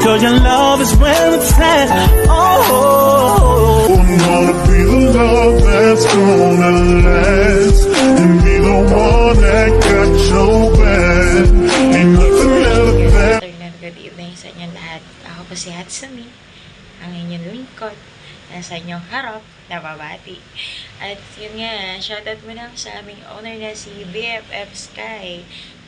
Girl, your love is where it's at. Oh, wanna be the love that's gonna last, and be the one that got your back. Ain't nothing ever that. Good evening sa inyong lahat. Ako po si Hatsumi, ang inyong lingkod. Nasa inyong harap, nababati. At yun nga, shoutout mo lang sa aming owner na si BFF Sky.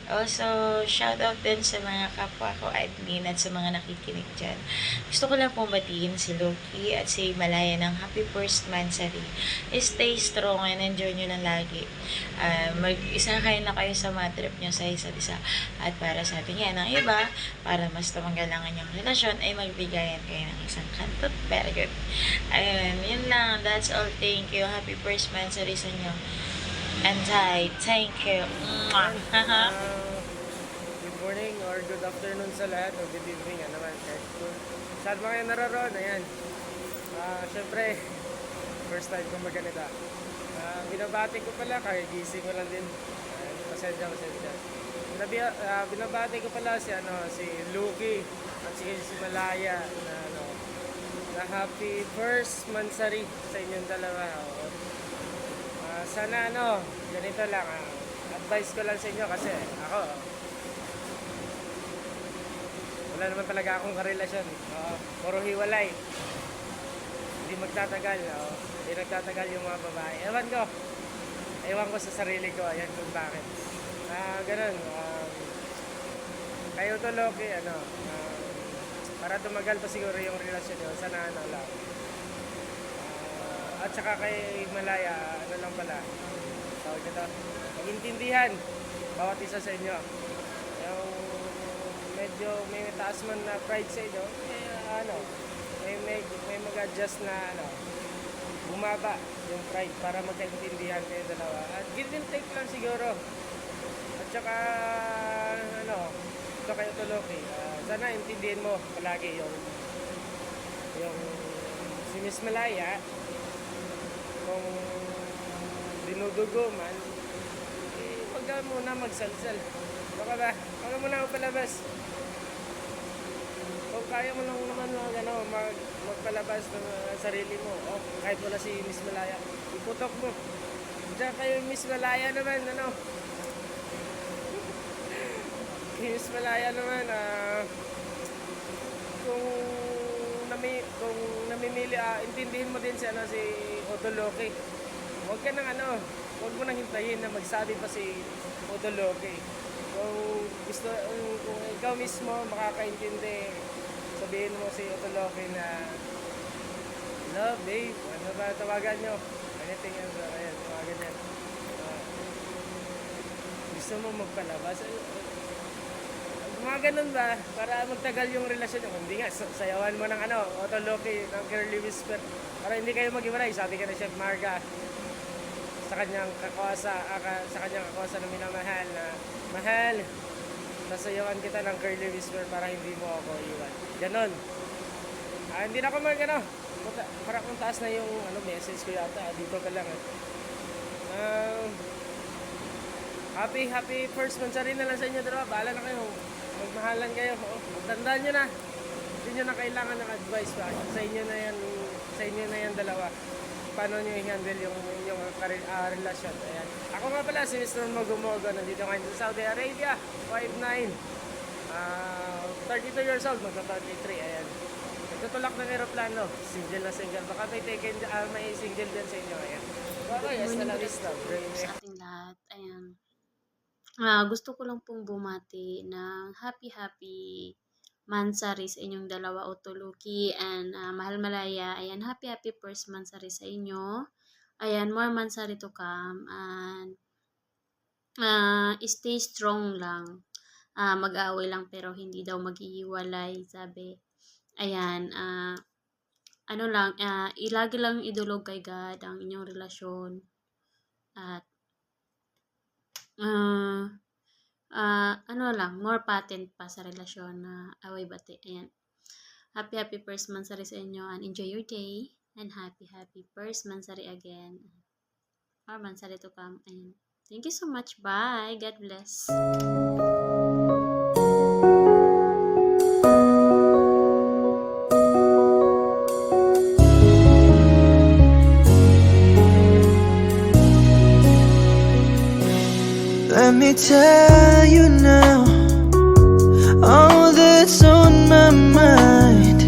Also, shoutout din sa mga kapwa ko admin at sa mga nakikinig dyan. Gusto ko lang pong batiin si Loki at si Malaya ng Happy First Mansari. Stay strong and enjoy nyo lang lagi. Mag-isa kayo na kayo sa mga trip nyo sa isa't isa. At para sa atin nga ng iba, para mas tumanggal ang inyong relasyon, ay magbigayan kayo ng isang kantot. Very good. Ayun, yun lang. That's all. Thank you. Happy First Mansari sa inyo. And thank you. Good morning or good afternoon sa lahat o good evening naman kahit kung saan mga kayo naroon. Ayan, syempre first time ko maganita. Binabati ko pala kahit gising ko lang din. Pasensya. Binabati ko pala si Luki at si Malaya na happy first mansari sa inyong dalawa. Sana ganito lang, advice ko lang sa inyo kasi ako wala naman talaga akong karelasyon. Puro hiwalay, hindi magtatagal. Hindi nagtatagal yung mga babae. Ewan ko sa sarili ko, ayan kung bakit ganun. Kayo to Loki, para tumagal pa siguro yung relasyon nyo, sana lang. At saka kay Malaya, lang pala, tawag nito, mag-intindihan bawat isa sa inyo. Yung medyo may taas man na pride sa inyo, may mag-adjust na bumaba yung pride para magkaintindihan kayo dalawa. At give and take lang siguro. At saka ito kayo to Loki, sana intindihin mo palagi yung si Miss Malaya. Kung dinudugo man, huwag ka muna magsalsal. Baka ba? Huwag ka muna magpalabas. Kung kaya mo lang naman magpalabas ng sarili mo, kahit wala si Miss Malaya, iputok mo. Diyan kayo Miss Malaya naman, Miss Malaya naman, kung namimili, intindihin mo din si Otoloki. Huwag mo nang hintayin na magsabi pa si Otoloki. Kung ikaw mismo makakaintindi, sabihin mo si Otoloki na love, babe, ano ba tawagan nyo? Anything else, ayan, tawagan yan. Gusto mo magpalabas? Mga ganun ba? Para magtagal yung relasyon nyo. Hindi nga, sayawan mo ng Otoloki, ng Girly Whisper. Para hindi kayo mag-iwalay. Sabi ka na Chef Marga sa kanyang kakwasa na minamahal na, mahal, sasayawan kita ng Girly Whisper para hindi mo ako iwan. Ganon. Hindi na ako para kung taas na yung message ko yata. Dito ka lang. Happy first mansari na lang sa inyo dalawa. Bahala na kayo. Magmahalan kayo. Tandaan nyo na. Hindi nyo na kailangan ng advice pa. Sa inyo na yan dalawa. Paano nyo i-handle yung inyong relasyon. Ayan. Ako nga pala si Mr. Mogumogo. Nandito ngayon sa Saudi Arabia. 5'9". 32 years old. Magka-33. Ayan. Nagtutulak ng aeroplano. Single na single. Baka may single din sa inyo. Ayan. Okay, hasta la vista. Sa ating lahat. Ayan. Gusto ko lang pong bumati ng happy mansari sa inyong dalawa, Otoloki and Mahal Malaya. Ayan, happy first mansari sa inyo. Ayan, more mansari to come. And stay strong lang. Mag-aaway lang pero hindi daw mag-iiwalay, sabi. Ayan, ilagi lang idulog kay God ang inyong relasyon. At more patent pa sa relasyon na away bati. Ayan. Happy first mansari sa inyo and enjoy your day and happy first mansari again. Or mansari to come. Ayan. Thank you so much. Bye. God bless. Let me tell you now all that's on my mind.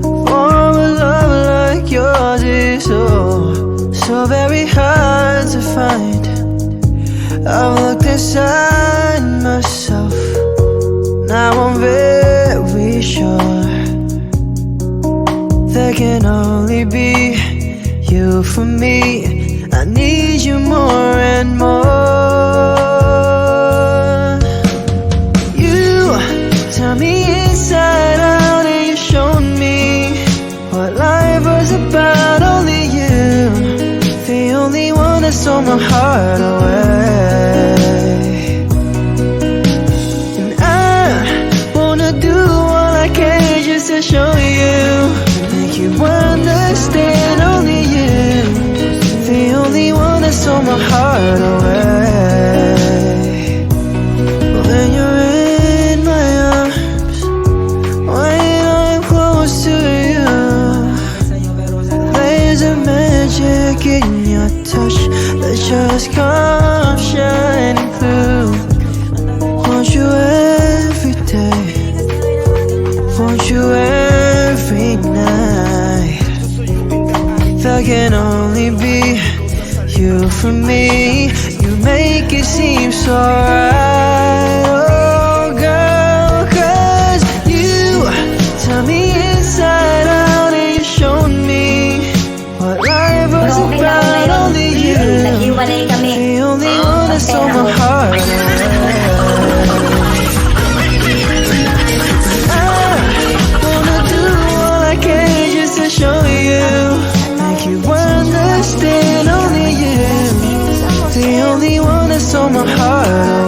For a love like yours is so very hard to find. I've looked inside myself, now I'm very sure there can only be you for me. I need you more and more. You turned me inside out and you showed me what life was about. Only you, the only one that stole my heart away. And I wanna do all I can just to show you, make you understand. Only you, the only one that stole my heart away. When you're in my arms, when I'm close to you, there's a magic in your touch that just comes shining through. Want you every day, want you every night. There can only be you for me. You make it seem so right, oh girl, 'cause you turned me inside out and you showed me what life was about. Only you, Naghiwalay kami. the only one that stole my heart away. I wanna do all I can just to show you, make you understand. Only you, the only one that stole my heart away.